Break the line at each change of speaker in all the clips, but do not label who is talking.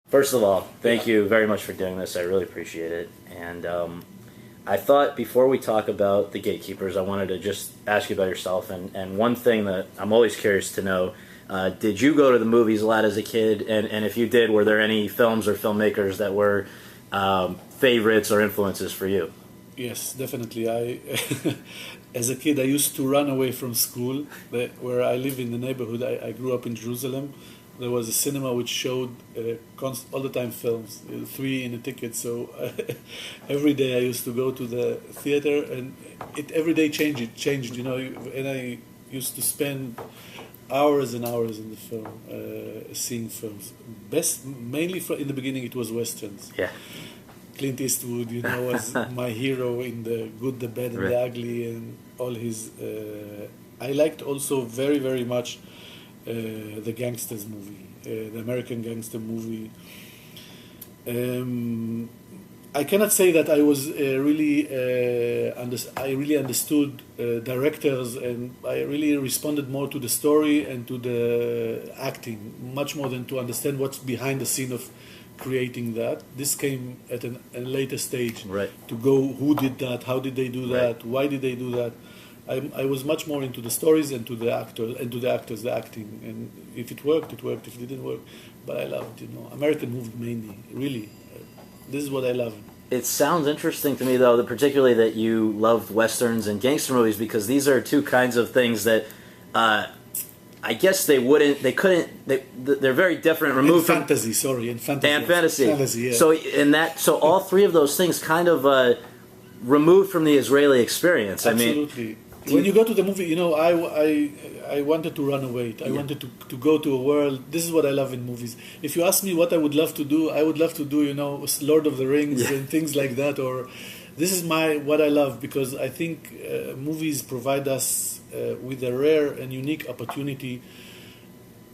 First of all, thank you very much for doing this. I really appreciate it. And I thought before we talk about the Gatekeepers, I wanted to just ask you about yourself. And one thing that I'm always curious to know, did you go to the movies a lot as a kid? And if you did, were there any films or filmmakers that were favorites or influences for you?
Yes, definitely. As a kid, I used to run away from school. Where I live in the neighborhood, I grew up in Jerusalem. There was a cinema which showed all the time films, 3 in a ticket. So every day I used to go to the theater, and it every day changed. You know, and I used to spend hours and hours in the film, seeing films. Mainly in the beginning, it was westerns.
Yeah.
Clint Eastwood, you know, was my hero in The Good, the Bad, and the Ugly, and all his. I liked also very, very much the gangsters movie, the American gangster movie. I cannot say that I was I really understood directors, and I really responded more to the story and to the acting, much more than to understand what's behind the scene of creating that. This came at a later stage.
Right.
To go, who did that, how did they do that, why did they do that. I was much more into the stories and to the actors, the acting. And if it worked, it worked. If it didn't work, but I loved, American movie mainly. Really, this is what I love.
It sounds interesting to me, though, that particularly that you loved westerns and gangster movies, because these are two kinds of things that I guess they're very different. Removed
and fantasy, and
fantasy.
Yeah.
So all three of those things kind of removed from the Israeli experience.
Absolutely.
I mean,
when you go to the movie, I wanted to run away. I wanted to go to a world. This is what I love in movies. If you ask me what I would love to do, I would love to do, Lord of the Rings and things like that. Or this is what I love, because I think movies provide us with a rare and unique opportunity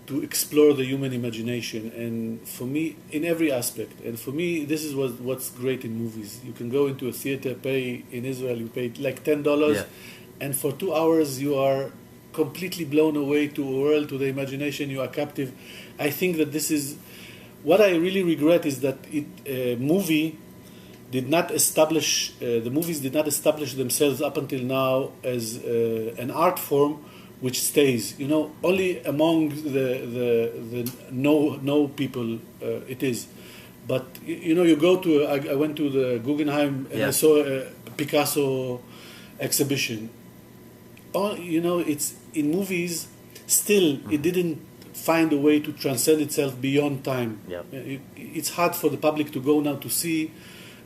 to explore the human imagination, and for me, in every aspect. And for me, this is what's great in movies. You can go into a theater, in Israel, you pay like $10, and for 2 hours you are completely blown away to a world, to the imagination. You are captive. I think that this is what I really regret, is that the movies did not establish themselves up until now as an art form which stays, only among the no people it is. But you go to I went to the Guggenheim and I saw a Picasso exhibition. It's in movies. Still, it didn't find a way to transcend itself beyond time. It's hard for the public to go now to see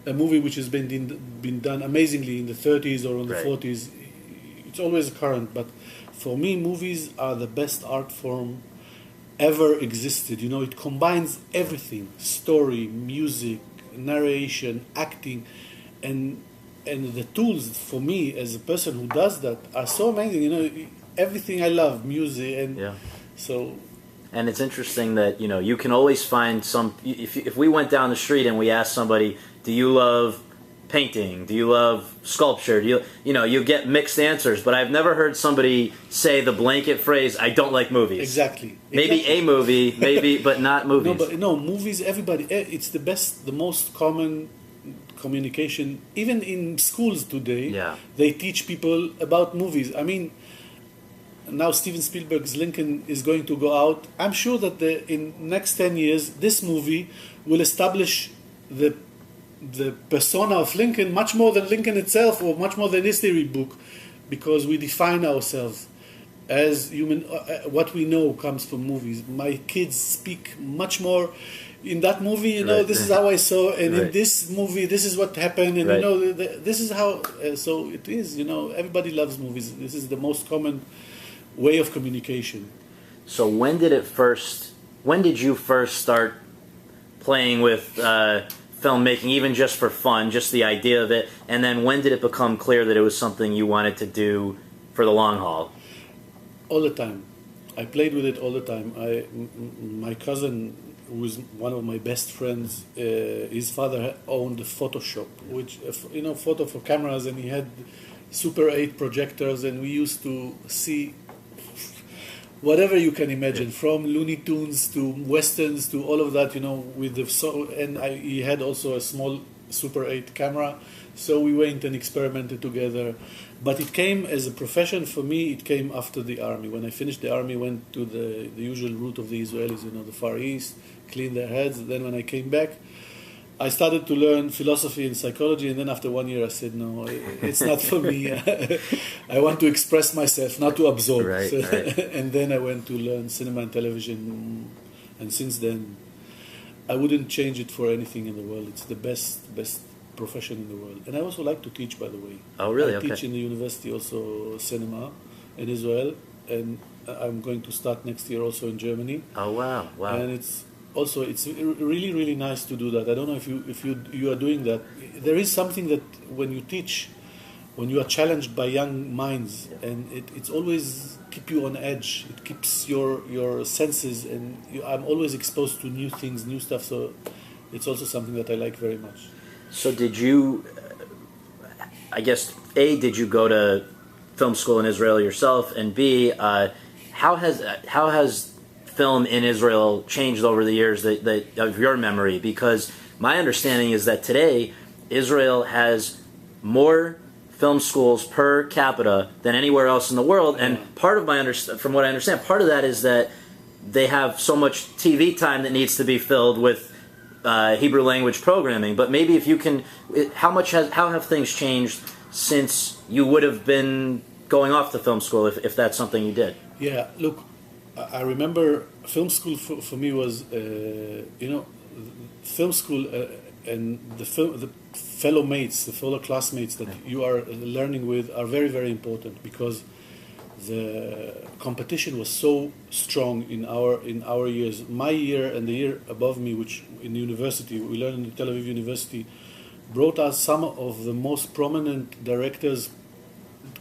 a movie which has been done amazingly in the 30s or in the 40s. It's always current, but for me, movies are the best art form ever existed. It combines everything: story, music, narration, acting, and the tools for me as a person who does that are so amazing. Everything I love, music, and so.
And it's interesting that you can always find some. If we went down the street and we asked somebody, "Do you love painting? Do you love sculpture?" You get mixed answers, but I've never heard somebody say the blanket phrase, "I don't like movies."
Exactly.
Maybe a movie, but not movies.
Movies. Everybody. It's the most common communication. Even in schools today, they teach people about movies. I mean, now Steven Spielberg's Lincoln is going to go out. I'm sure that in next 10 years, this movie will establish the persona of Lincoln much more than Lincoln itself, or much more than history book, because we define ourselves as human. What we know comes from movies. My kids speak much more in that movie. This is how I saw, and in this movie, this is what happened, and this is how. So it is. Everybody loves movies. This is the most common way of communication.
So when did you first start playing with filmmaking, even just for fun, just the idea of it, and then when did it become clear that it was something you wanted to do for the long haul?
All the time. I played with it all the time. My cousin, who was one of my best friends, his father owned a photo shop, which, photo for cameras, and he had Super 8 projectors, and we used to see whatever you can imagine, from Looney Tunes to westerns to all of that, with he had also a small Super 8 camera, so we went and experimented together. But it came as a profession for me. It came after the army. When I finished the army, went to the usual route of the Israelis, the Far East, clean their heads. Then when I came back, I started to learn philosophy and psychology, and then after 1 year I said, no, it's not for me. I want to express myself, not to absorb.
Right, right.
And then I went to learn cinema and television, and since then, I wouldn't change it for anything in the world. It's the best profession in the world. And I also like to teach, by the way.
Oh, really?
I
Okay.
teach in the university also cinema in Israel, and I'm going to start next year also in Germany.
Oh, wow. Wow.
And it's really, really nice to do that. I don't know if you are doing that. There is something that when you teach, when you are challenged by young minds, and it's always keep you on edge. It keeps your senses, and I'm always exposed to new things, new stuff. So it's also something that I like very much.
So did you, I guess, A, did you go to film school in Israel yourself? And B, how has film in Israel changed over the years that of your memory? Because my understanding is that today Israel has more film schools per capita than anywhere else in the world, and part of from what I understand, part of that is that they have so much TV time that needs to be filled with Hebrew language programming. But maybe if you can, how have things changed since you would have been going off to film school, if that's something you did?
Yeah, look, I remember film school for me was, film school and the fellow mates, the fellow classmates that you are learning with are very, very important, because the competition was so strong in our years. My year and the year above me, which in the university, we learned in Tel Aviv University, brought us some of the most prominent directors,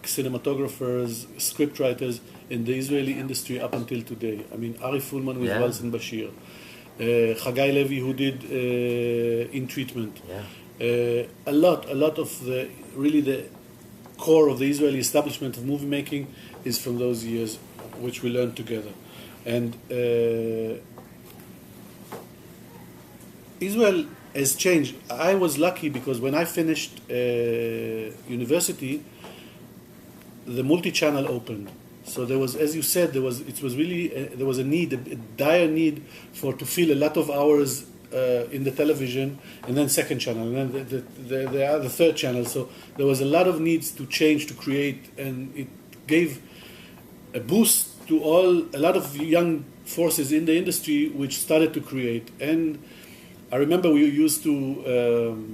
cinematographers, scriptwriters in the Israeli industry up until today. I mean, Ari Fulman with Waltz and Bashir, Chagai Levi, who did In Treatment. A lot of the core of the Israeli establishment of movie making is from those years, which we learned together. And Israel has changed. I was lucky because when I finished university, the multi-channel opened. So there was, as you said, there was a need, a dire need to fill a lot of hours in the television, and then second channel, and then the third channel. So there was a lot of needs to change, to create, and it gave a boost to a lot of young forces in the industry which started to create. And I remember we used to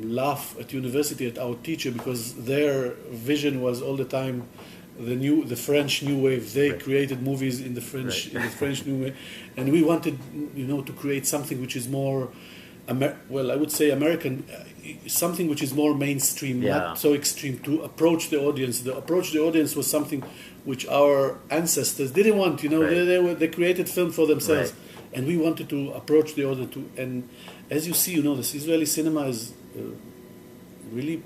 laugh at university at our teacher, because their vision was all the time the French New Wave. They created movies in the French New Wave, and we wanted, to create something which is more, I would say American, something which is more mainstream, not so extreme. To approach the audience, was something which our ancestors didn't want. They created film for themselves, and we wanted to approach the audience. And as you see, this Israeli cinema is really,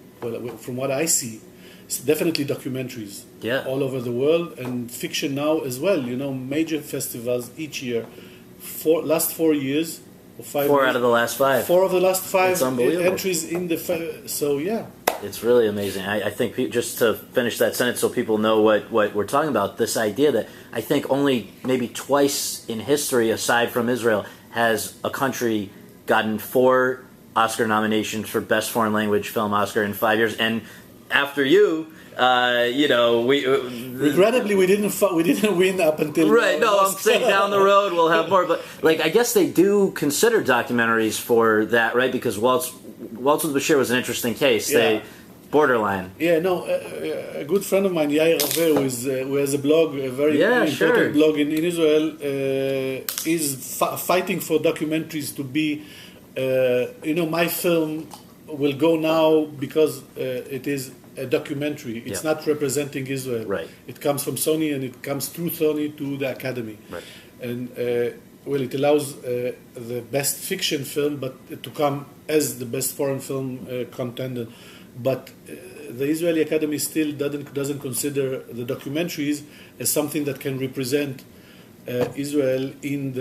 from what I see, it's definitely documentaries all over the world, and fiction now as well. Major festivals each year. Last 4 years, or 5
4
years,
out of the last 5.
4 of the last 5
It's unbelievable.
entries in the. So yeah.
It's really amazing. I think just to finish that sentence so people know what we're talking about, this idea that I think only maybe twice in history, aside from Israel, has a country gotten 4 Oscar nominations for Best Foreign Language Film Oscar in 5 years, and after you, we
regrettably we didn't win up until
No, I'm saying down the road we'll have more. But I guess they do consider documentaries for that, right? Because Waltz with Bashir was an interesting case. They borderline.
A good friend of mine, Yair Aver, who has a blog, a very important blog in Israel, is fighting for documentaries to be. My film will go now because it is a documentary. It's not representing Israel.
Right.
It comes from Sony, and it comes through Sony to the Academy.
Right.
And it allows the best fiction film, but to come as the best foreign film contender. But the Israeli Academy still doesn't consider the documentaries as something that can represent Israel in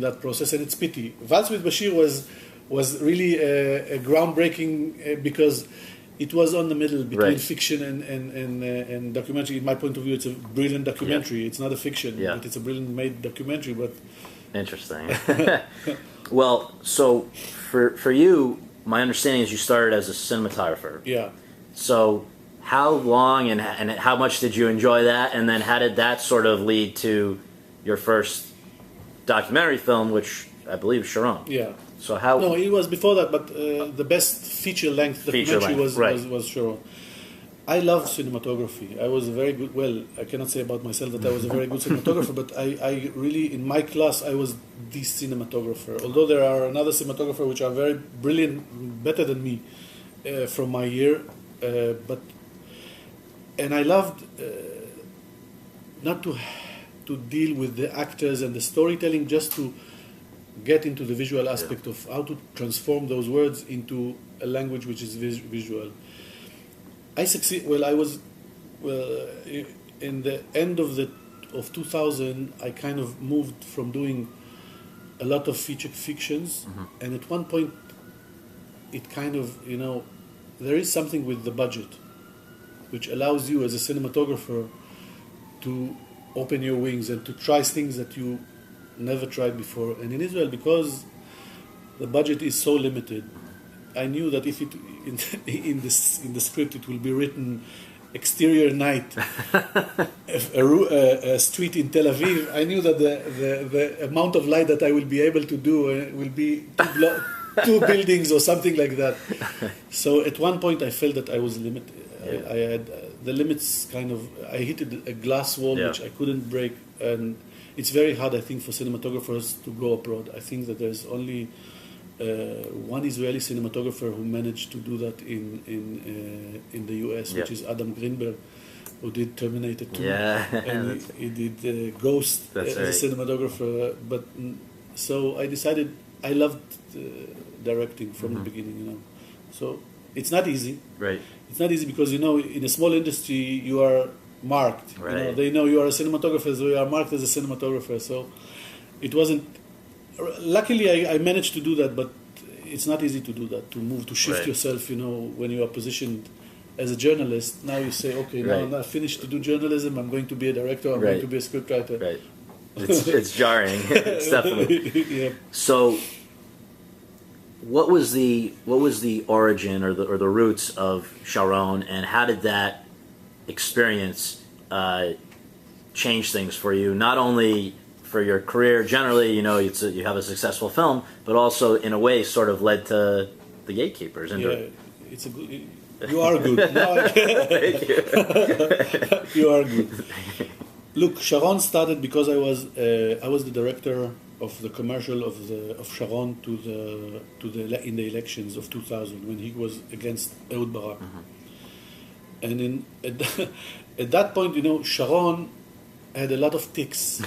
that process, and it's pity. Valse with Bashir was really a groundbreaking because it was on the middle between fiction and documentary. In my point of view, it's a brilliant documentary. Yeah. It's not a fiction, but it's a brilliant made documentary. But
interesting. Well, so for you, my understanding is you started as a cinematographer.
Yeah.
So how long and how much did you enjoy that? And then how did that sort of lead to your first documentary film, which I believe is Sharon?
Yeah.
So how?
No, it was before that, but the best feature-length documentary was Sharon. I love cinematography. I was a very good. Well, I cannot say about myself that I was a very good cinematographer, but I really, in my class, I was the cinematographer. Although there are another cinematographer which are very brilliant, better than me, from my year, and I loved not to deal with the actors and the storytelling, just to get into the visual aspect of how to transform those words into a language which is visual. I succeed. Well, I was in the end of 2000. I kind of moved from doing a lot of feature fictions, and at one point, it kind of there is something with the budget, which allows you as a cinematographer to open your wings and to try things that you never tried before. And in Israel, because the budget is so limited, I knew that if it in the script it will be written exterior night, a street in Tel Aviv, I knew that the amount of light that I will be able to do will be two buildings or something like that. So at one point I felt that I was limited. I had the limits kind of. I hit a glass wall which I couldn't break, and it's very hard, I think, for cinematographers to go abroad. I think that there's only one Israeli cinematographer who managed to do that in the U.S., which is Adam Greenberg, who did Terminator 2, and he did Ghost as a cinematographer. But so I decided I loved directing from the beginning, So it's not easy.
Right.
It's not easy because in a small industry you are marked.
Right.
They know you are a cinematographer, so you are marked as a cinematographer. So it wasn't. Luckily, I managed to do that, but it's not easy to do that. To shift yourself. When you are positioned as a journalist, now you say, okay, now I'm not finished to do journalism. I'm going to be a director. I'm going to be a scriptwriter.
Right. It's jarring. It's definitely. So, what was the origin or the roots of Sharon, and how did that experience change things for you? Not only for your career generally, you have a successful film, but also in a way sort of led to the Gatekeepers.
It's a good. You are good. Thank you. You are good. Look, Sharon started because I was the director of the commercial of Sharon in the elections of 2000 when he was against Ehud Barak, and at that point, Sharon had a lot of tics.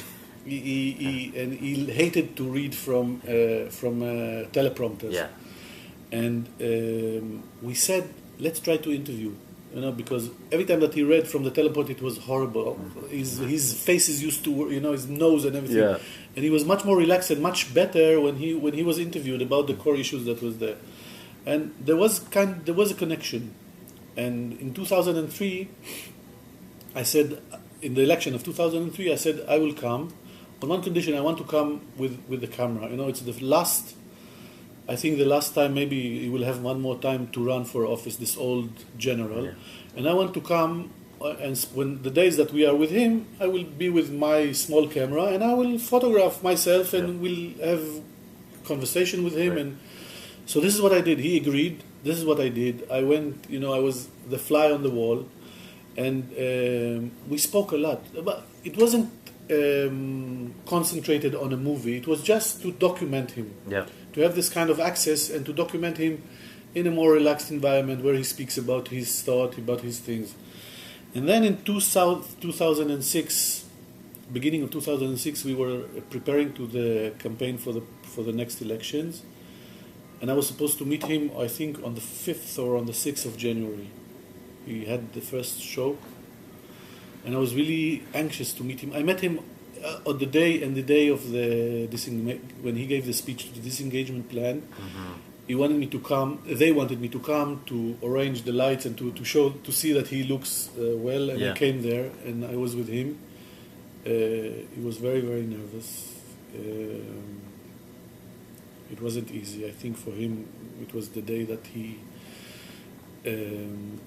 He hated to read from teleprompters. Yeah. And we said, let's try to interview. Because every time that he read from the teleprompter, it was horrible. His faces used to, his nose and everything. Yeah. And he was much more relaxed and much better when he was interviewed about the core issues that was there. And there was a connection. And in 2003, I said, in the election of 2003, I said, I will come. On one condition, I want to come with the camera. It's the last. I think the last time, maybe he will have one more time to run for office, this old general. And I want to come, and when the days that we are with him, I will be with my small camera, and I will photograph myself, and we'll have conversation with him. And so this is what I did. He agreed. This is what I did. I went, I was the fly on the wall, and we spoke a lot. But it wasn't concentrated on a movie. It was just to document him. Yeah. To have this kind of access and to document him in a more relaxed environment where he speaks about his thought, about his things. And then in 2006, beginning of 2006, we were preparing to the campaign for the next elections. And I was supposed to meet him, I think, on the 5th or on the 6th of January. He had the first show. And I was really anxious to meet him. I met him on the day of when he gave the speech to the disengagement plan, he wanted me to come. They wanted me to come to arrange the lights and to see that he looks well. And I came there and I was with him. He was very, very nervous. It wasn't easy. I think for him, it was the day that he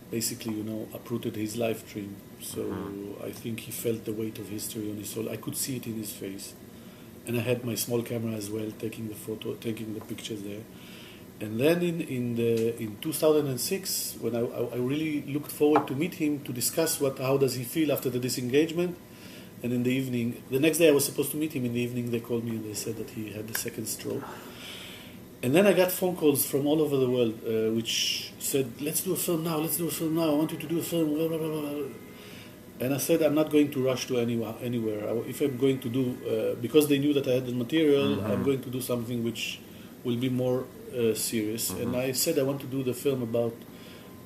basically, uprooted his life dream. So I think he felt the weight of history on his soul. I could see it in his face. And I had my small camera as well, taking the pictures there. And then in 2006, when I really looked forward to meet him, to discuss how does he feel after the disengagement. And in the evening, the next day I was supposed to meet him. In the evening they called me and they said that he had the second stroke. And then I got phone calls from all over the world, which said, let's do a film now, I want you to do a film, blah, blah, blah, blah. And I said, I'm not going to rush to anywhere. If I'm going to do, because they knew that I had the material, I'm going to do something which will be more serious. And I said, I want to do the film about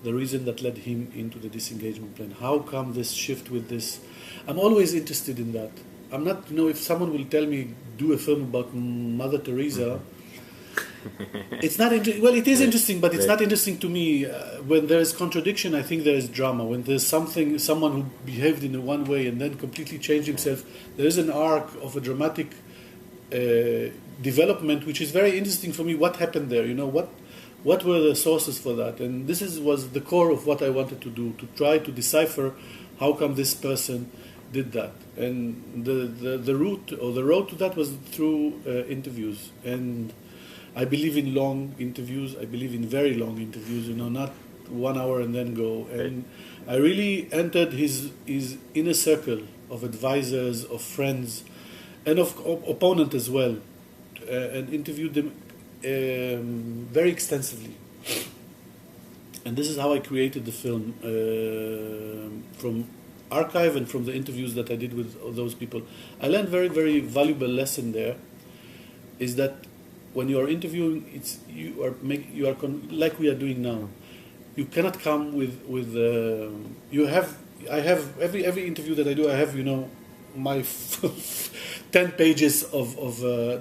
the reason that led him into the disengagement plan. How come this shift with this? I'm always interested in that. I'm not, if someone will tell me, do a film about Mother Teresa, it's not well, it is interesting, but it's not interesting to me. When there is contradiction, I think there is drama. When there's someone who behaved in one way and then completely changed himself, there is an arc of a dramatic development, which is very interesting for me. What happened there? What were the sources for that? And this was the core of what I wanted to do, to try to decipher how come this person did that. And the route or the road to that was through interviews. And I believe in long interviews. I believe in very long interviews, not 1 hour and then go. And I really entered his inner circle of advisors, of friends, and of opponent as well, and interviewed them very extensively. And this is how I created the film, from archive and from the interviews that I did with those people. I learned very, very valuable lesson there, is that when you are interviewing, like we are doing now. You cannot come with I have every interview that I do. I have my 10 pages of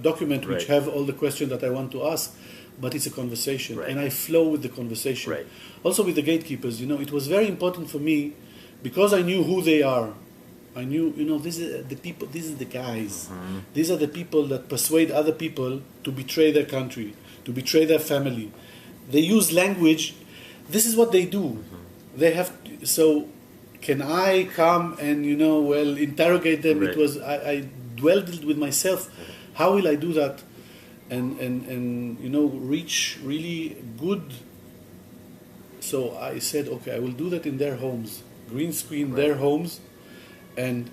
document which have all the questions that I want to ask, but it's a conversation, and I flow with the conversation. Right. Also with the gatekeepers, it was very important for me because I knew who they are. I knew, this is the people, these are the guys. These are the people that persuade other people to betray their country, to betray their family. They use language. This is what they do. They have so can I come and, interrogate them? Right. It was, I dwelled with myself. How will I do that? And reach really good. So I said, okay, I will do that in their homes, green screen, their homes. And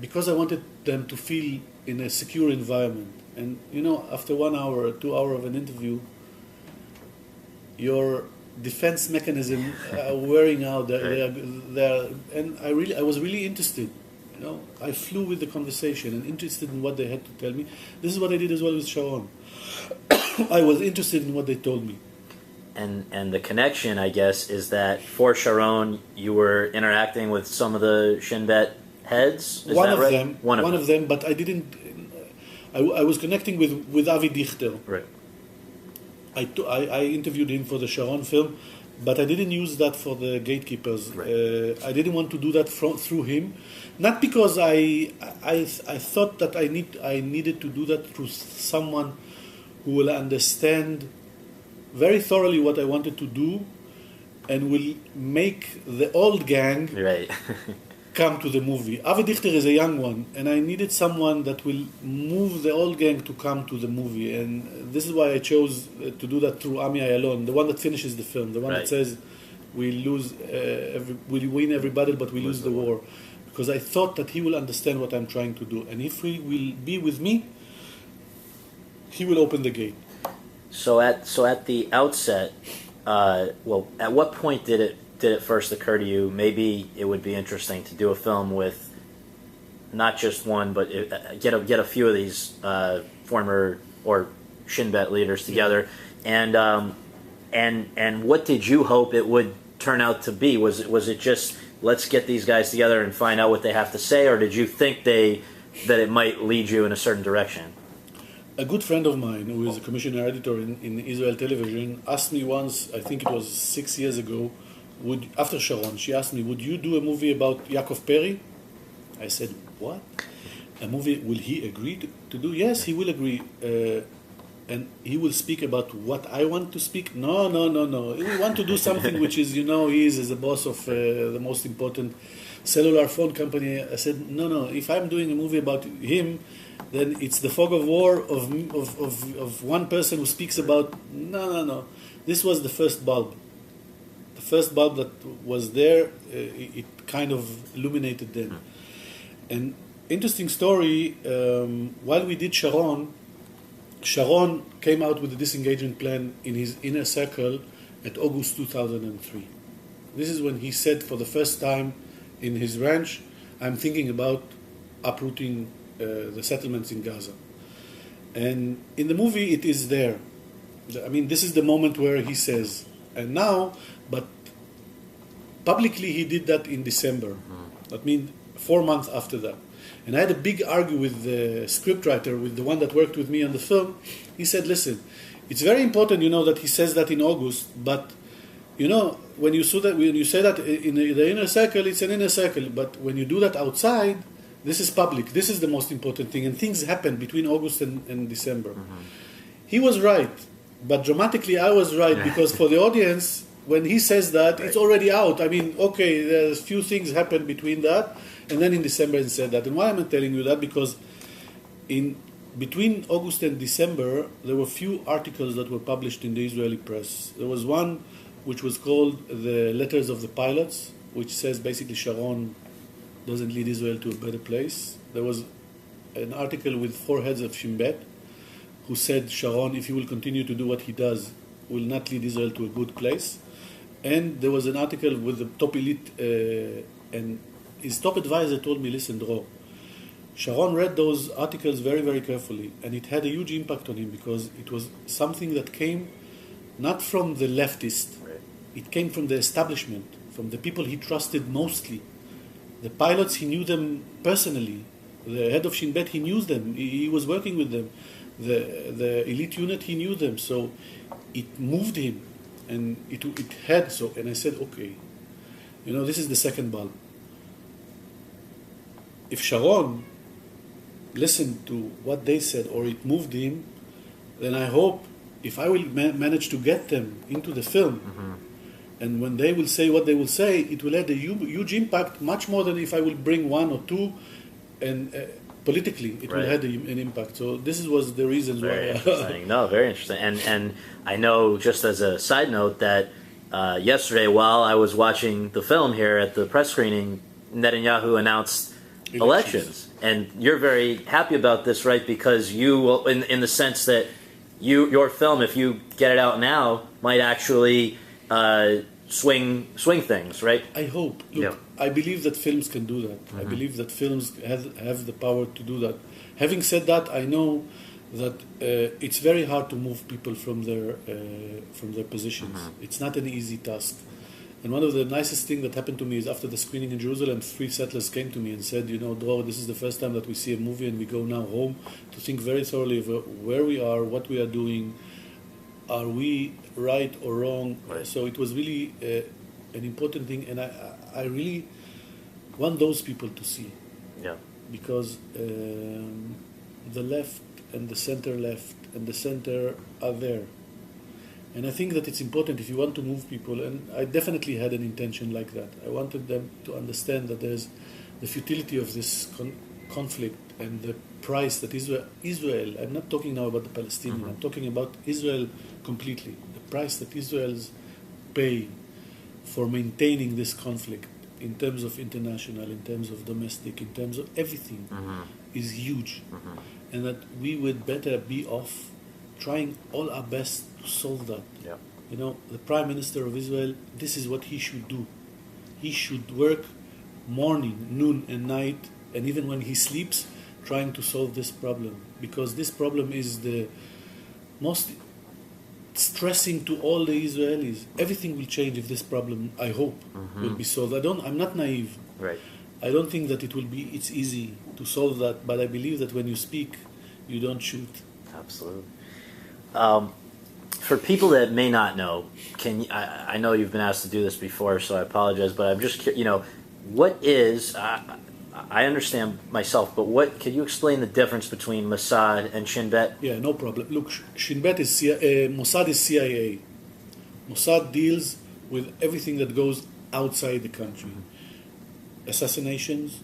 because I wanted them to feel in a secure environment. And, after 1 hour or 2 hours of an interview, your defense mechanism wearing out. And I was really interested. I flew with the conversation and interested in what they had to tell me. This is what I did as well with Sharon. I was interested in what they told me.
And the connection, I guess, is that for Sharon, you were interacting with some of the Shin Bet heads?
One of them, but I didn't. I was connecting with Avi Dichter.
Right.
I interviewed him for the Sharon film, but I didn't use that for the Gatekeepers. Right. I didn't want to do that through him, not because I thought that I needed to do that through someone who will understand very thoroughly what I wanted to do, and will make the old gang come to the movie. Avi Dichter is a young one, and I needed someone that will move the old gang to come to the movie. And this is why I chose to do that through Ami Ayalon, the one that finishes the film, the one that says we win every battle, but we lose the war. Because I thought that he will understand what I'm trying to do. And if he will be with me, he will open the gate.
So at the outset, at what point did it first occur to you, maybe it would be interesting to do a film with not just one, but get a few of these former or Shin Bet leaders together, and what did you hope it would turn out to be? Was it just let's get these guys together and find out what they have to say, or did you think they that it might lead you in a certain direction.
A good friend of mine, who is a commissioner editor in Israel television, asked me once, I think it was 6 years ago, after Sharon, she asked me, would you do a movie about Yaakov Perry? I said, what? A movie, will he agree to do? Yes, he will agree. And he will speak about what I want to speak? No. We want to do something which is, he is the boss of the most important cellular phone company. I said, no. If I'm doing a movie about him, then it's the fog of war of one person who speaks about, no. This was the first bulb. The first bulb that was there, it kind of illuminated then. And interesting story, while we did Sharon came out with a disengagement plan in his inner circle at August 2003. This is when he said for the first time in his ranch, I'm thinking about uprooting the settlements in Gaza. And in the movie it is there. I mean, this is the moment where he says, and now, but publicly he did that in December. That means 4 months after that. And I had a big argument with the scriptwriter, with the one that worked with me on the film. He said, listen, it's very important, that he says that in August, but, when you say that in the inner circle, it's an inner circle. But when you do that outside, this is public. This is the most important thing. And things happen between August and December. He was right. But dramatically, I was right, because for the audience, when he says that, it's already out. I mean, okay, there's few things happened between that. And then in December he said that. And why am I telling you that? Because between August and December, there were few articles that were published in the Israeli press. There was one which was called The Letters of the Pilots, which says basically Sharon doesn't lead Israel to a better place. There was an article with 4 heads of Shin Bet, who said Sharon, if he will continue to do what he does, will not lead Israel to a good place. And there was an article with the top elite, and his top advisor told me, listen, Dror, Sharon read those articles very, very carefully, and it had a huge impact on him because it was something that came not from the leftist, it came from the establishment, from the people he trusted mostly. The pilots, he knew them personally. The head of Shin Bet, he knew them. He was working with them. The elite unit, he knew them. So it moved him, and it had so. And I said, okay, this is the second bulb. If Sharon listened to what they said or it moved him, then I hope if I will manage to get them into the film, and when they will say what they will say, it will have a huge impact, much more than if I will bring 1 or 2, and politically it will have an impact. So this was the reason why.
Very interesting. No, very interesting. And I know, just as a side note, that yesterday while I was watching the film here at the press screening, Netanyahu announced elections, and you're very happy about this, right? Because you will, in the sense that your film, if you get it out now, might actually swing things, right?
I hope. Look, I believe that films can do that. I believe that films have the power to do that. Having said that, I know that it's very hard to move people from their positions. It's not an easy task. And one of the nicest things that happened to me is after the screening in Jerusalem, 3 settlers came to me and said, Dror, this is the first time that we see a movie and we go now home to think very thoroughly of where we are, what we are doing, are we right or wrong?
Right.
So it was really an important thing, and I really want those people to see.
Yeah.
Because the left and the center left and the center are there. And I think that it's important if you want to move people, and I definitely had an intention like that. I wanted them to understand that there's the futility of this conflict and the price that Israel, I'm not talking now about the Palestinians, I'm talking about Israel completely. The price that Israelis pay for maintaining this conflict in terms of international, in terms of domestic, in terms of everything is huge. And that we would better be off trying all our best to solve that.
Yeah.
The Prime Minister of Israel, this is what he should do. He should work morning, noon, and night, and even when he sleeps, trying to solve this problem. Because this problem is the most stressing to all the Israelis. Everything will change if this problem, I hope, will be solved. I'm not naive.
Right.
I don't think that it's easy to solve that, but I believe that when you speak, you don't shoot.
Absolutely. For people that may not know, I know you've been asked to do this before, so I apologize, but I'm just what is I understand myself, but can you explain the difference between Mossad and Shin Bet?
Yeah, no problem. Look, Shin Bet is Mossad is CIA. Mossad deals with everything that goes outside the country. Assassinations.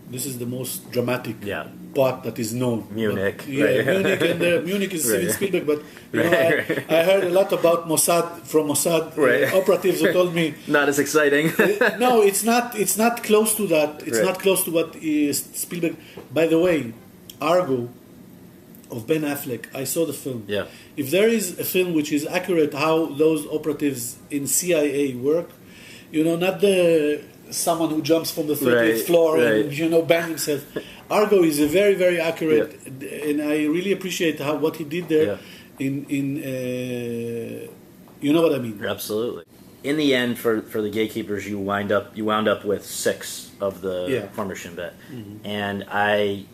This is the most dramatic part that is known.
Munich.
But, Munich, and Munich is Steven Spielberg, but I heard a lot about Mossad from Mossad operatives who told me
not as exciting.
No, it's not. It's not close to that. It's not close to what is Spielberg. By the way, Argo of Ben Affleck. I saw the film.
Yeah.
If there is a film which is accurate how those operatives in CIA work, not someone who jumps from the 30th floor and bang himself. Argo is a very, very accurate, and I really appreciate what he did there. You know what I mean?
Absolutely. In the end, for the Gatekeepers, you wound up with 6 of the former Shin Bet, and I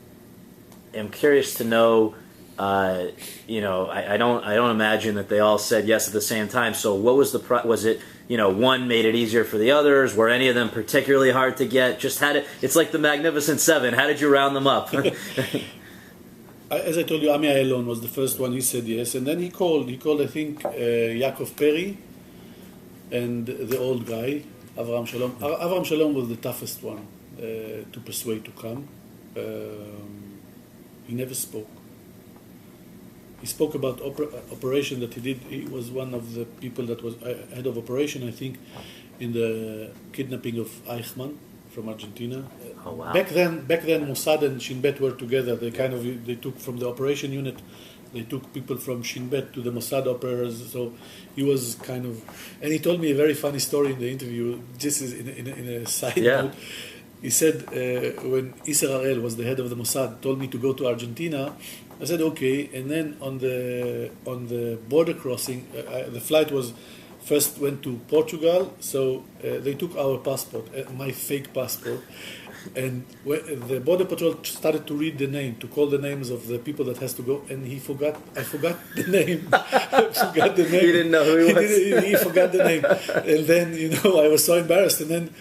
am curious to know. I don't imagine that they all said yes at the same time. So what was was it? One made it easier for the others. Were any of them particularly hard to get? It's like the Magnificent Seven. How did you round them up?
As I told you, Ami Ayalon was the first one. He said yes, and then he called. I think Yaakov Perry and the old guy Avraham Shalom. Avraham Shalom was the toughest one to persuade to come. He never spoke. He spoke about operation that he did. He was one of the people that was head of operation, I think, in the kidnapping of Eichmann from Argentina.
Oh, wow.
Back then, Mossad and Shin Bet were together. They took from the operation unit, they took people from Shin Bet to the Mossad operators. So he was kind of, and he told me a very funny story in the interview. This is in a side note. He said when Isser Harel was the head of the Mossad, told me to go to Argentina. I said okay, and then on the border crossing, the flight went to Portugal, so they took our passport, my fake passport, and the border patrol started to read the name, to call the names of the people that has to go, and I forgot the name. He
didn't know who he was.
He forgot the name, and then I was so embarrassed, and then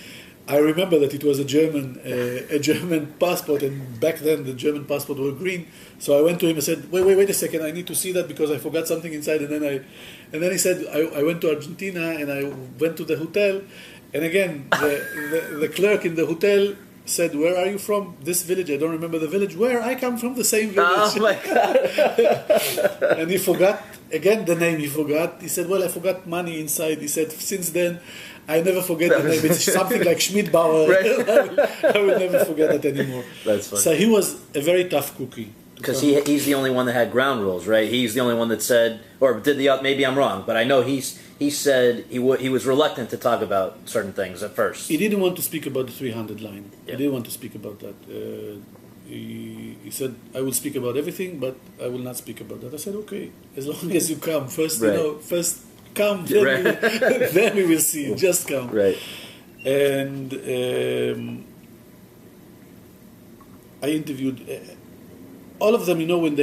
I remember that it was a German passport, and back then the German passport were green. So I went to him and said, "Wait a second! I need to see that because I forgot something inside." And then he said, "I went to Argentina and I went to the hotel, and again the clerk in the hotel said, 'Where are you from?' 'This village.' I don't remember the village. 'Where? I come from the same village.'"
Oh my God!
And he forgot again the name. He forgot. He said, "Well, I forgot money inside." He said, "Since then, I never forget the name. It's something like Schmidbauer." I will never forget it anymore.
That's funny.
So he was a very tough cookie.
Because he's the only one that had ground rules, right? He's the only one that said, or did maybe I'm wrong, but I know he said he was reluctant to talk about certain things at first.
He didn't want to speak about the 300 line.
Yeah.
He didn't want to speak about that. He said, "I will speak about everything, but I will not speak about that." I said, "Okay, as long as you come first, first come, then we will see. Just come."
Right.
And I interviewed all of them. When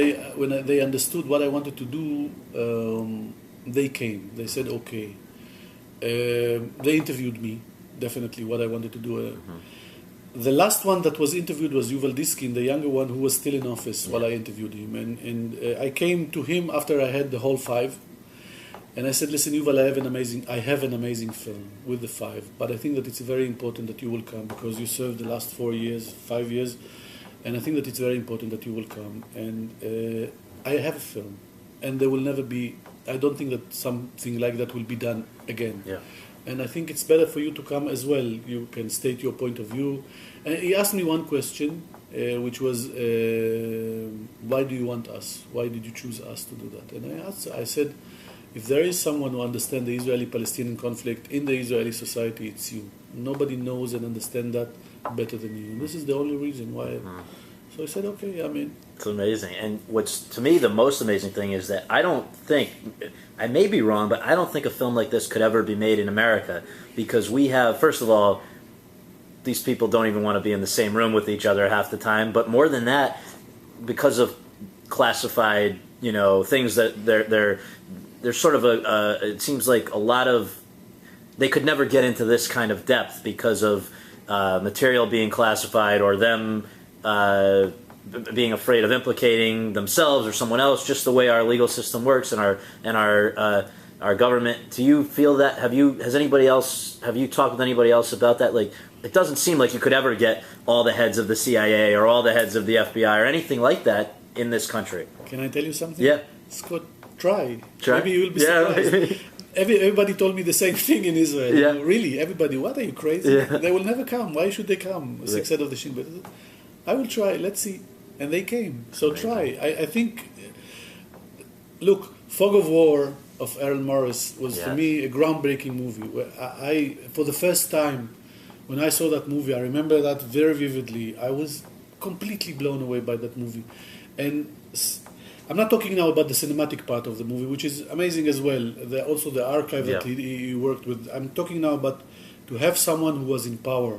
they understood what I wanted to do, they came. They said, "Okay." They interviewed me, definitely what I wanted to do. The last one that was interviewed was Yuval Diskin, the younger one who was still in office while I interviewed him. And I came to him after I had the whole 5. And I said, "Listen, Yuval, I have an amazing film with the 5, but I think that it's very important that you will come because you served the last 5 years, and I think that it's very important that you will come. And I have a film, and there will never be. I don't think that something like that will be done again.
Yeah.
And I think it's better for you to come as well. You can state your point of view." And he asked me one question, which was, "Why do you want us? Why did you choose us to do that?" And I said, "If there is someone who understands the Israeli-Palestinian conflict in the Israeli society, it's you. Nobody knows and understands that better than you. And this is the only reason why." So I said, "Okay, I mean."
It's amazing. And what's, to me, the most amazing thing is that I don't think, I may be wrong, but I don't think a film like this could ever be made in America because we have, first of all, these people don't even want to be in the same room with each other half the time. But more than that, because of classified, things that they're sort of it seems like a lot of, they could never get into this kind of depth because of material being classified or them being afraid of implicating themselves or someone else, just the way our legal system works and our government. Do you feel that? Have you talked with anybody else about that? Like, it doesn't seem like you could ever get all the heads of the CIA or all the heads of the FBI or anything like that in this country.
Can I tell you something?
Yeah.
Scott, try.
Try.
Maybe you will be surprised. Everybody told me the same thing in Israel.
Yeah.
Really, everybody, what are you crazy?
Yeah.
They will never come. Why should they come? Six head of the Shin Bet. I will try. Let's see. And they came. So try. I think, look, Fog of War of Aaron Morris was for me a groundbreaking movie. Where I for the first time, when I saw that movie, I remember that very vividly. I was completely blown away by that movie. And I'm not talking now about the cinematic part of the movie, which is amazing as well. Also the archive that he worked with. I'm talking now about to have someone who was in power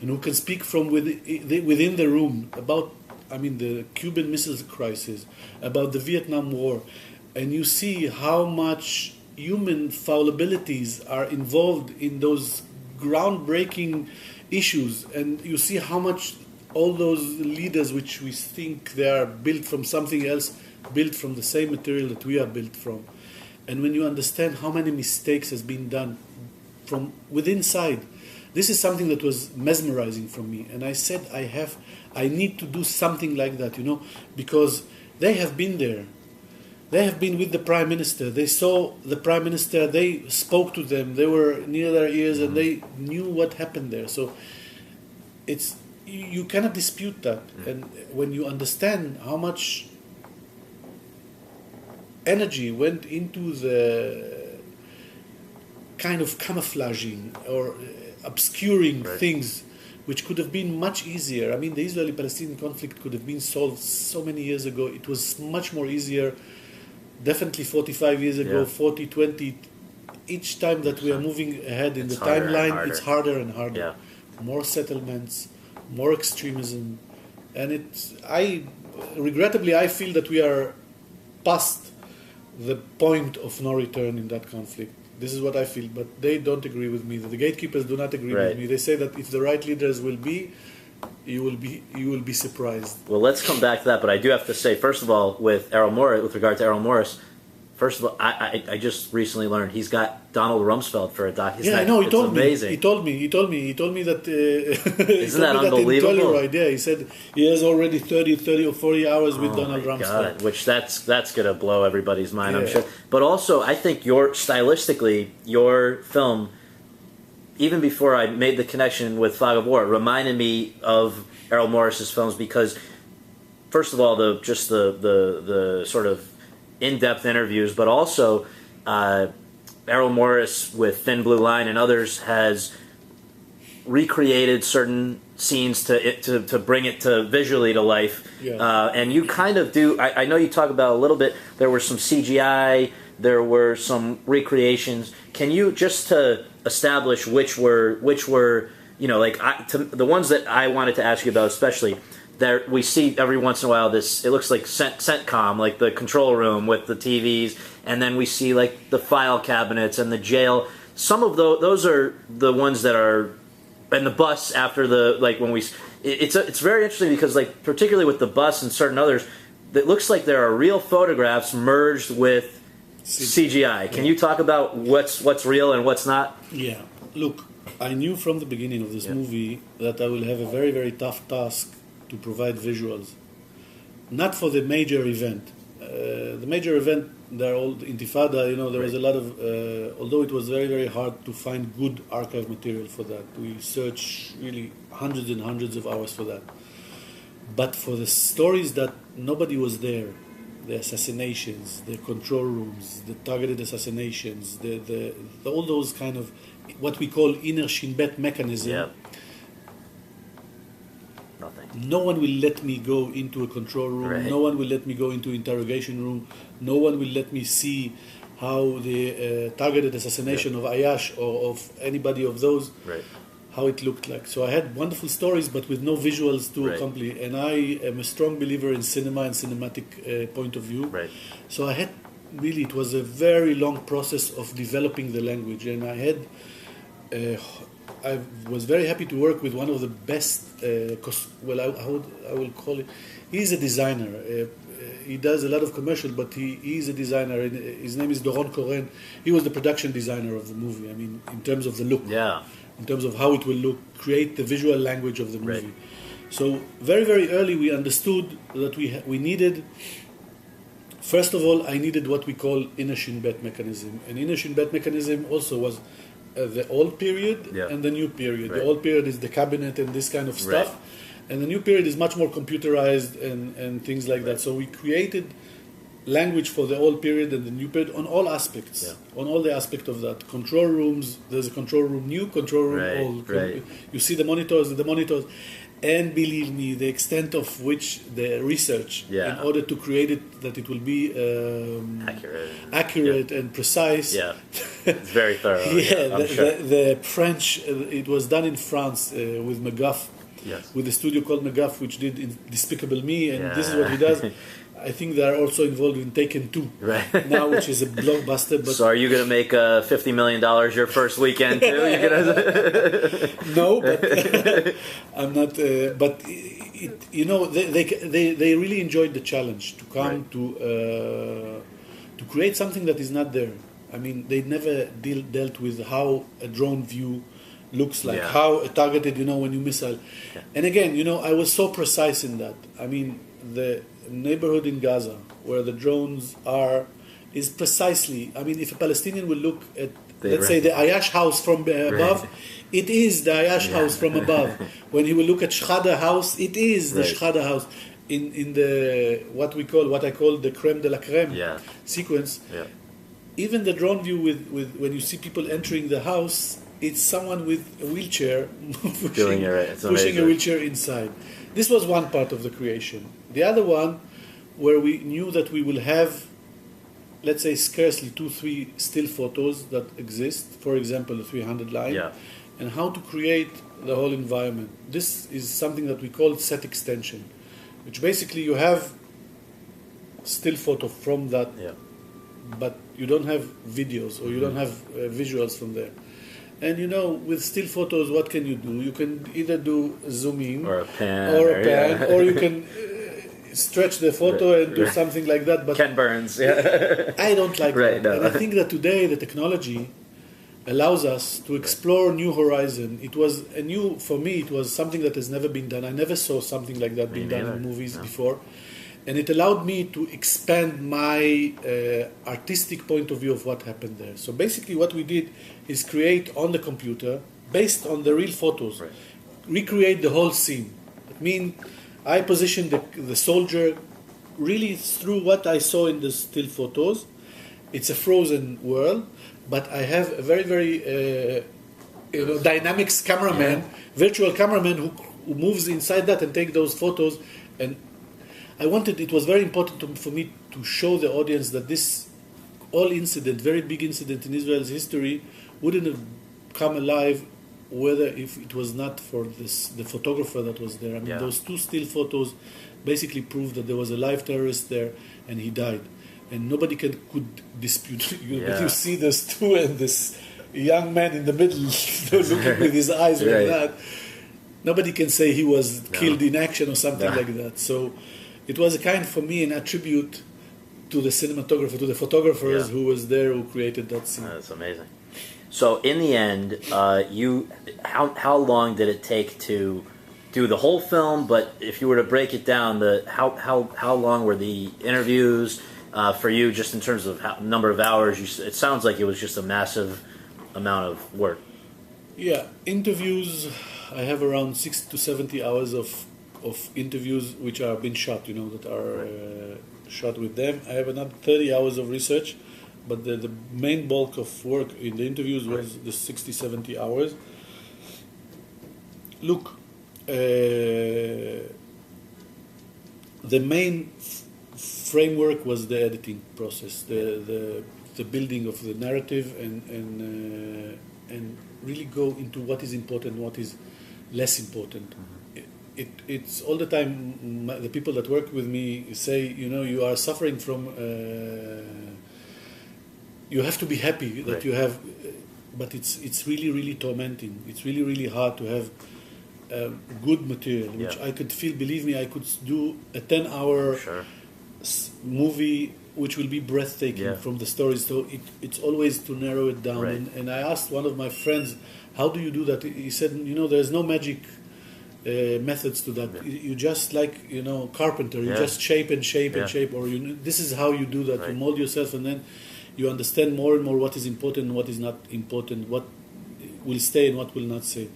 and who can speak from within the room about, the Cuban Missile Crisis, about the Vietnam War, and you see how much human fallibilities are involved in those groundbreaking issues, and you see how much all those leaders, which we think they are built from something else, built from the same material that we are built from. And when you understand how many mistakes has been done from within inside, this is something that was mesmerizing for me. And I said, I need to do something like that, because they have been there. They have been with the Prime Minister. They saw the Prime Minister. They spoke to them. They were near their ears, and they knew what happened there. So you cannot dispute that. And when you understand how much energy went into the kind of camouflaging or obscuring things, which could have been much easier. The Israeli-Palestinian conflict could have been solved so many years ago. It was much more easier, definitely 45 years ago, 40, 20. Each time that we are moving ahead in the timeline, it's harder and harder. Yeah. More settlements, more extremism. And regrettably, I feel that we are past the point of no return in that conflict. This is what I feel, but they don't agree with me. The gatekeepers do not agree with me. They say that if the right leaders will be, you will be surprised.
Well, let's come back to that, but I do have to say, first of all, with regard to Errol Morris, first of all, I just recently learned he's got Donald Rumsfeld for a doc.
I know. He told
amazing.
me. He told me that.
Isn't that unbelievable?
Yeah, he said he has already 30 or 40 hours with Donald Rumsfeld.
God. Which that's going to blow everybody's mind, I'm sure. But also, I think stylistically, your film, even before I made the connection with Fog of War, reminded me of Errol Morris's films because, first of all, the sort of in-depth interviews, but also Errol Morris with Thin Blue Line and others has recreated certain scenes to bring it to visually to life. Yeah. And you kind of do. I know you talk about a little bit. There were some CGI. There were some recreations. Can you just to establish which were the ones that I wanted to ask you about especially. There we see every once in a while it looks like CENTCOM, like the control room with the TVs, and then we see like the file cabinets and the jail. Some of those are the ones that are, and the bus after it's very interesting because like particularly with the bus and certain others, it looks like there are real photographs merged with CGI. Can you talk about what's real and what's not?
Yeah, look, I knew from the beginning of this movie that I will have a very, very tough task to provide visuals, not for the major event. The major event, they're all Intifada. There was a lot of. Although it was very, very hard to find good archive material for that, we searched really hundreds and hundreds of hours for that. But for the stories that nobody was there, the assassinations, the control rooms, the targeted assassinations, the all those kind of what we call inner Shin Bet mechanism.
Yeah.
No one will let me go into a control room. Right. No one will let me go into interrogation room. No one will let me see how the targeted assassination of Ayash or of anybody of those, how it looked like. So I had wonderful stories, but with no visuals to accompany. And I am a strong believer in cinema and cinematic point of view.
Right.
So I had really, it was a very long process of developing the language, and I was very happy to work with one of the best. I will call it. He's a designer. He does a lot of commercial, but he is a designer. His name is Dror Moreh. He was the production designer of the movie. I mean, in terms of the look, in terms of how it will look, create the visual language of the movie.
Right.
So very, very early, we understood that we needed. First of all, I needed what we call inner Shin Bet mechanism, and inner Shin Bet mechanism also was the old period and the new period.
Right.
The old period is the cabinet and this kind of stuff.
Right.
And the new period is much more computerized and things like that. So we created language for the old period and the new period on all aspects, on all the aspects of that. Control rooms, there's a control room new, control room old.
Right.
You see the monitors. And believe me, the extent of which the research, in order to create it, that it will be accurate and precise.
Yeah, it's very thorough.
The French, it was done in France with McGuff.
Yes.
With a studio called McGuff, which did Despicable Me, and this is what he does. I think they are also involved in Taken 2 now, which is a blockbuster. But
so are you going to make $50 million your first weekend too? You're gonna...
No, but I'm not. But they really enjoyed the challenge to come to create something that is not there. I mean, they never dealt with how a drone view looks like, how a targeted, when you missile. And again, I was so precise in that. I mean, the neighborhood in Gaza, where the drones are, is precisely, I mean, if a Palestinian will look at, let's say, the Ayash house from above, it is the Ayash house from above. When he will look at Shechada house, it is the Shechada house. In the, what I call the creme de la creme sequence, even the drone view with when you see people entering the house, it's someone with a wheelchair pushing a wheelchair inside. This was one part of the creation. The other one, where we knew that we will have, let's say, scarcely 2-3 still photos that exist, for example, the 300 line, and how to create the whole environment. This is something that we call set extension, which basically you have still photo from that, but you don't have videos or you don't have visuals from there. And with still photos, what can you do? You can either do zoom in
or a pan,
or you can stretch the photo and do something like that. But
Ken Burns,
I don't like that.
No.
And I think that today the technology allows us to explore new horizon. It was for me, it was something that has never been done. I never saw something like that being done in movies before. And it allowed me to expand my artistic point of view of what happened there. So basically what we did is create on the computer, based on the real photos, recreate the whole scene. I mean, I positioned the soldier really through what I saw in the still photos. It's a frozen world, but I have a very, very dynamics cameraman, virtual cameraman who moves inside that and take those photos. And it was very important for me to show the audience that this very big incident in Israel's history wouldn't have come alive if it was not for the photographer that was there. I mean, those 2 still photos basically prove that there was a live terrorist there and he died. And nobody could dispute. But you see those 2 and this young man in the middle looking with his eyes like that. Nobody can say he was killed in action or something like that. So it was for me, an attribute to the cinematographer, to the photographers who was there, who created that scene.
That's amazing. So in the end, how long did it take to do the whole film? But if you were to break it down, how long were the interviews for you, just in terms of number of hours? It sounds like it was just a massive amount of work.
Yeah, interviews. I have around 60 to 70 hours of interviews which are being shot, that are shot with them. I have another 30 hours of research, but the main bulk of work in the interviews was the 60, 70 hours. Look, the main framework was the editing process, the building of the narrative and really go into what is important, what is less important. It's all the time, the people that work with me say, you are suffering from, you have to be happy that you have, but it's really, really tormenting. It's really, really hard to have good material, which I could feel, believe me, I could do a 10-hour movie which will be breathtaking from the stories. So it's always to narrow it down. And I asked one of my friends, how do you do that? He said, there's no magic methods to that. You just like, carpenter, you just shape and shape and shape, or this is how you do that. You mold yourself, and then you understand more and more what is important and what is not important, what will stay and what will not stay.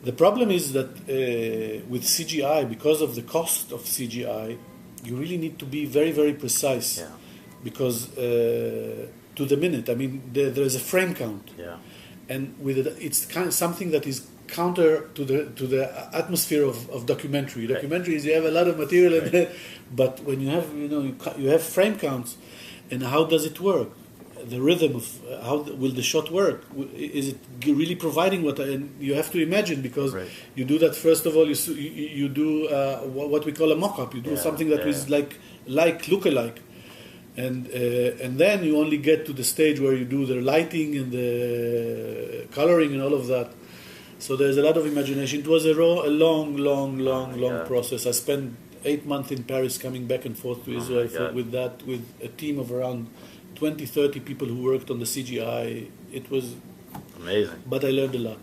The problem is that with CGI, because of the cost of CGI, you really need to be very, very precise, because to the minute. I mean, there is a frame count, and with it's kind of something that is counter to the atmosphere of documentary. Documentary is you have a lot of material, but when you have you have frame counts, and how does it work? The rhythm of how will the shot work? Is it really providing what? And you have to imagine, because you do that first of all. You do what we call a mock-up. You do something that is look-alike, and then you only get to the stage where you do the lighting and the coloring and all of that. So there's a lot of imagination. It was a long process. I spent 8 months in Paris, coming back and forth to Israel with a team of around 20-30 people who worked on the CGI. It was
amazing.
But I learned a lot.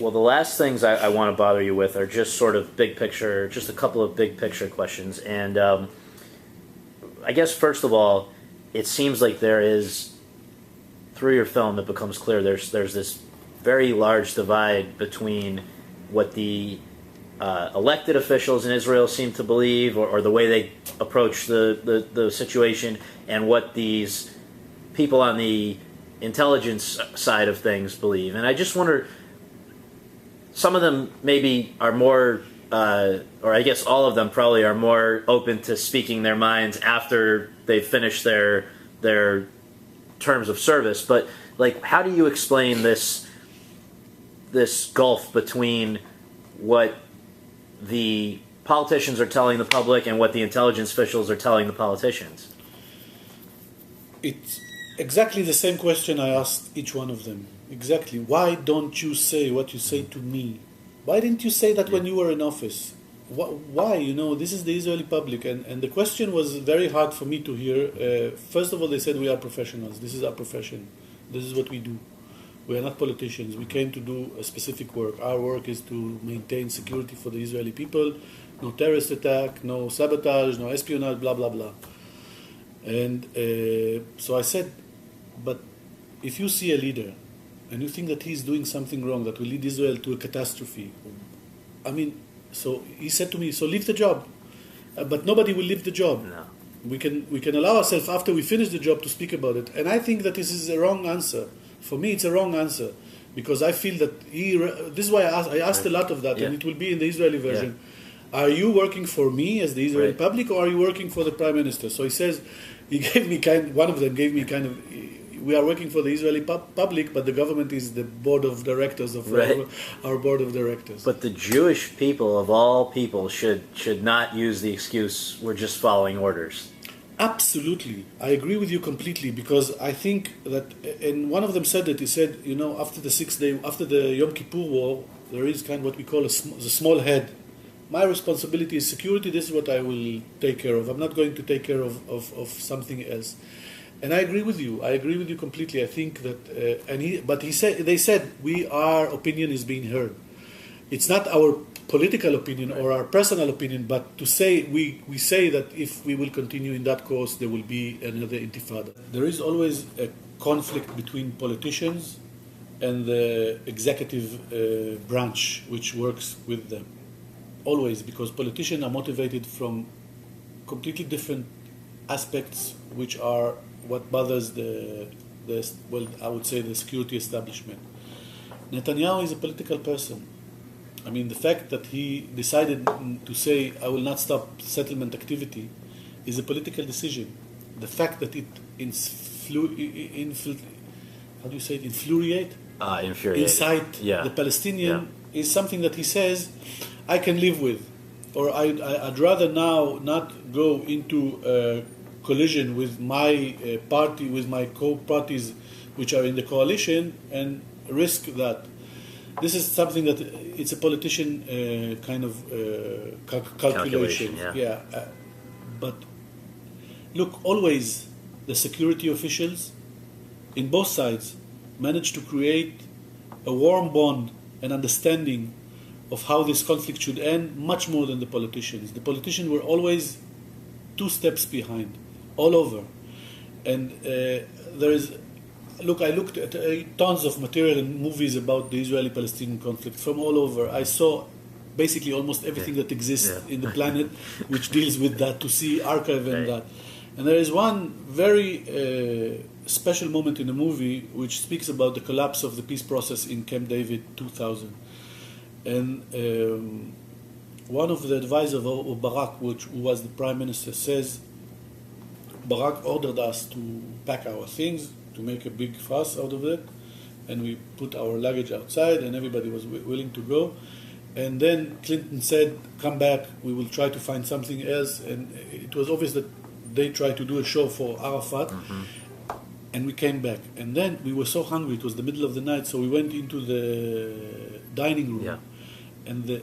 Well, the last things I want to bother you with are just sort of big picture, just a couple of big picture questions. And I guess, first of all, it seems like there is, through your film, it becomes clear there's this very large divide between what the elected officials in Israel seem to believe, or the way they approach the situation, and what these people on the intelligence side of things believe. And I just wonder, some of them maybe are more, or I guess all of them probably are more open to speaking their minds after they've finished their terms of service. But how do you explain this gulf between what the politicians are telling the public and what the intelligence officials are telling the politicians?
It's exactly the same question I asked each one of them. Exactly. Why don't you say what you say to me? Why didn't you say that when you were in office? Why? This is the Israeli public. And the question was very hard for me to hear. First of all, they said, we are professionals. This is our profession. This is what we do. We are not politicians. We came to do a specific work. Our work is to maintain security for the Israeli people. No terrorist attack, no sabotage, no espionage, blah, blah, blah. And so I said, but if you see a leader and you think that he's doing something wrong that will lead Israel to a catastrophe, so he said to me, so leave the job. But nobody will leave the job.
No.
We can allow ourselves, after we finish the job, to speak about it. And I think that this is a wrong answer. For me, it's a wrong answer, because I feel that this is why I asked a lot of that, and it will be in the Israeli version. Are you working for me as the Israeli public, or are you working for the Prime Minister? So he says, one of them gave me we are working for the Israeli public, but the government is the board of directors of our board of directors.
But the Jewish people, of all people, should not use the excuse, we're just following orders.
Absolutely. I agree with you completely, because I think that, and one of them said that, he said, after the 6th day, after the Yom Kippur War, there is kind of what we call the small head. My responsibility is security, this is what I will take care of. I'm not going to take care of something else. And I agree with you. I agree with you completely. I think that, they said, our opinion is being heard. It's not our political opinion or our personal opinion, but to say, we say that if we will continue in that course, there will be another intifada. There is always a conflict between politicians and the executive branch, which works with them. Always, because politicians are motivated from completely different aspects, which are what bothers I would say the security establishment. Netanyahu is a political person. The fact that he decided to say, I will not stop settlement activity, is a political decision. The fact that it infuriate
infuriating.
incite the Palestinian is something that he says I can live with, or I'd rather now not go into a collision with my party, with my co-parties which are in the coalition, and risk that. This is something that it's a politician kind of calculation. But look, always the security officials in both sides managed to create a warm bond and understanding of how this conflict should end much more than the politicians. The politicians were always 2 steps behind, all over. And there is, look, I looked at tons of material and movies about the Israeli-Palestinian conflict from all over. I saw basically almost everything that exists in the planet which deals with that, to see archive and that. And there is one very special moment in the movie which speaks about the collapse of the peace process in Camp David 2000. And one of the advisors of Barak, who was the prime minister, says Barak ordered us to pack our things, to make a big fuss out of it, and we put our luggage outside, and everybody was willing to go. And then Clinton said, come back, we will try to find something else. And it was obvious that they tried to do a show for Arafat, and we came back. And then we were so hungry, it was the middle of the night, so we went into the dining room. And the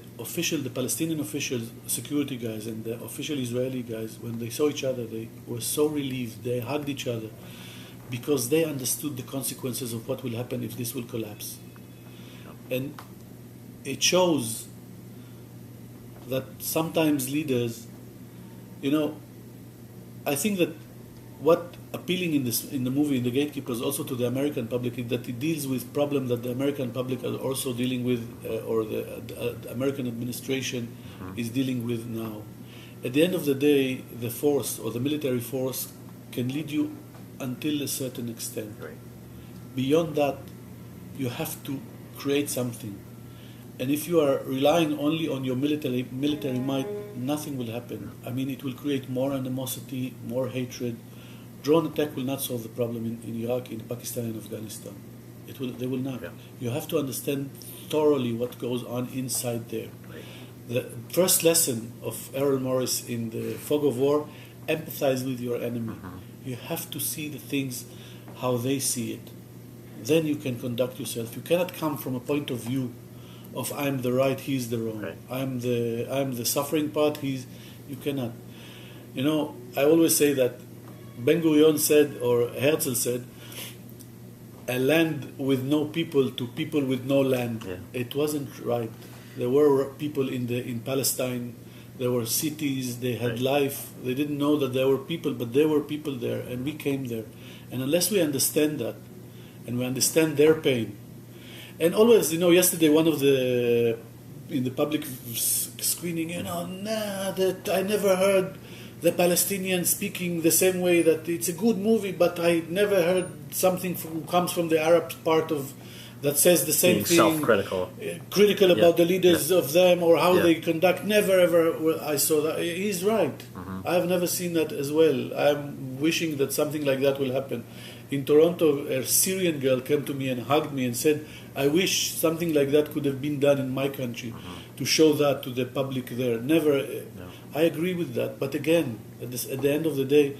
Palestinian officials, security guys, and the official Israeli guys, when they saw each other, they were so relieved. They hugged each other because they understood the consequences of what will happen if this will collapse. And it shows that sometimes leaders, I think that what appealing in the movie, in the Gatekeepers, also to the American public, is that it deals with problems that the American public are also dealing with, or the American administration is dealing with now. At the end of the day, the force or the military force can lead you until a certain extent. Beyond that, you have to create something. And if you are relying only on your military might, nothing will happen. I mean, it will create more animosity, more hatred. Drone attack will not solve the problem in Iraq, in Pakistan, and Afghanistan. They will not. You have to understand thoroughly what goes on inside there. The first lesson of Errol Morris in The Fog of War: empathize with your enemy. You have to see the things how they see it. Then you can conduct yourself. You cannot come from a point of view of I'm the right, he's the wrong. I'm the suffering part. You cannot. I always say that Ben Gurion said, or Herzl said, a land with no people to people with no land. It wasn't right. There were people in Palestine. There were cities. They had life. They didn't know that there were people, but there were people there, and we came there. And unless we understand that, and we understand their pain, and always, yesterday in the public screening, that I never heard the Palestinians speaking the same way, that it's a good movie, but I never heard something comes from the Arab part of that says the same thing.
Self-critical.
Critical about the leaders of them or how they conduct. Never ever I saw that. He's right. I've never seen that as well. I'm wishing that something like that will happen. In Toronto, a Syrian girl came to me and hugged me and said, I wish something like that could have been done in my country to show that to the public there. Never. I agree with that. But again, at the end of the day,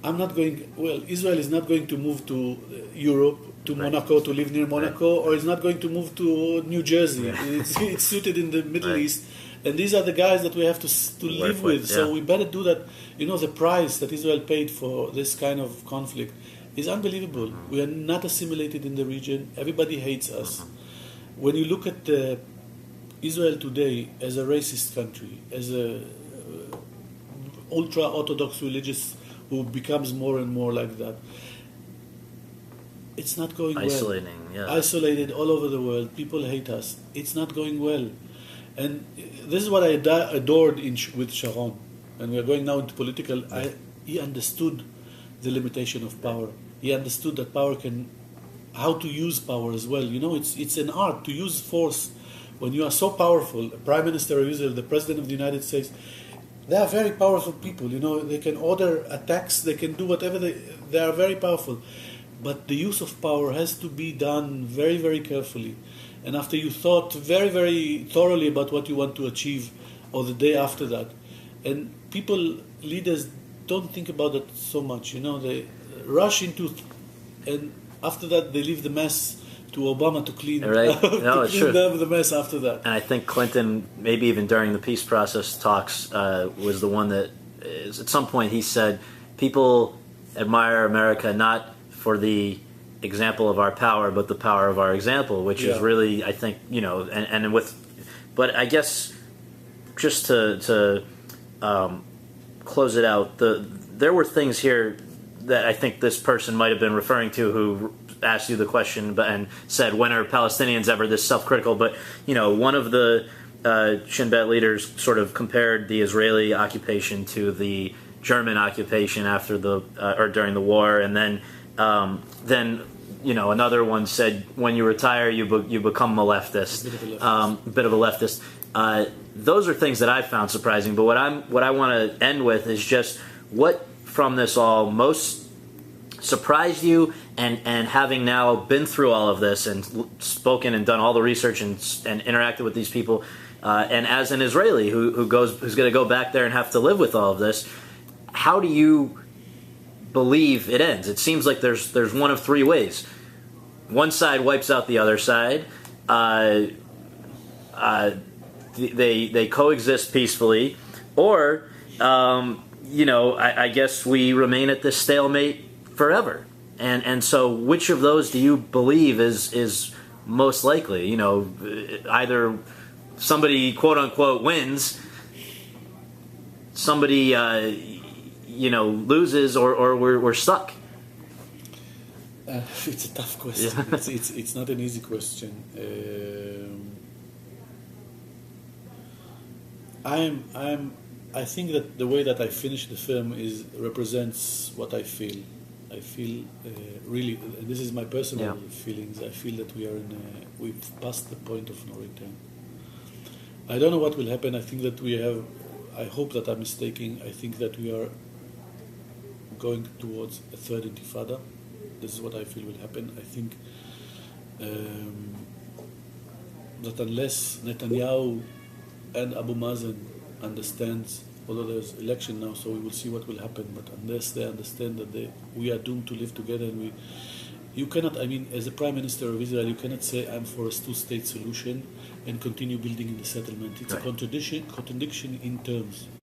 Israel is not going to move to Europe, to Monaco, to live near Monaco, or it's not going to move to New Jersey. It's suited in the Middle East. And these are the guys that we have to live with. So we better do that. The price that Israel paid for this kind of conflict is unbelievable. We are not assimilated in the region. Everybody hates us. When you look at Israel today as a racist country, as a ultra-Orthodox religious who becomes more and more like that, it's not going well. Isolated all over the world. People hate us. It's not going well. And this is what I adored with Sharon. And we are going now into political. He understood the limitation of power. He understood that how to use power as well. It's an art to use force. When you are so powerful, a prime minister of Israel, the president of the United States, they are very powerful people. They can order attacks. They can do whatever they are very powerful. but the use of power has to be done very, very carefully. And after you thought very, very thoroughly about what you want to achieve, or the day after that. And people, leaders, don't think about it so much. They rush into, and after that they leave the mess to Obama to clean,
Right. No,
to
it's
clean
true.
up the mess after that.
And I think Clinton, maybe even during the peace process talks, was the one that at some point he said, people admire America not for the example of our power, but the power of our example, which is really, I think, and with, but I guess just to close it out, there were things here that I think this person might have been referring to who asked you the question and said, when are Palestinians ever this self-critical? But, one of the Shin Bet leaders sort of compared the Israeli occupation to the German occupation after or during the war, and then another one said, when you retire, you become a leftist, bit of a leftist. Those are things that I found surprising. But what I want to end with is just what from this all most surprised you, and having now been through all of this and spoken and done all the research and interacted with these people, and as an Israeli who's going to go back there and have to live with all of this, how do you believe it ends? It seems like there's one of three ways. One side wipes out the other side. They coexist peacefully, or I guess we remain at this stalemate forever. And so, which of those do you believe is most likely? Either somebody quote unquote wins, somebody loses, or we're stuck.
It's a tough question.
Yeah.
It's not an easy question. I think that the way that I finished the film represents what I feel. I feel really, and this is my personal feelings. I feel that we've passed the point of no return. I don't know what will happen. I think that I hope that I'm mistaken. I think that we are going towards a third intifada. This is what I feel will happen. I think that unless Netanyahu and Abu Mazen understands, although there's election now, so we will see what will happen, but unless they understand that we are doomed to live together, and you cannot, as a Prime Minister of Israel, you cannot say I'm for a two-state solution and continue building in the settlement. It's a contradiction in terms.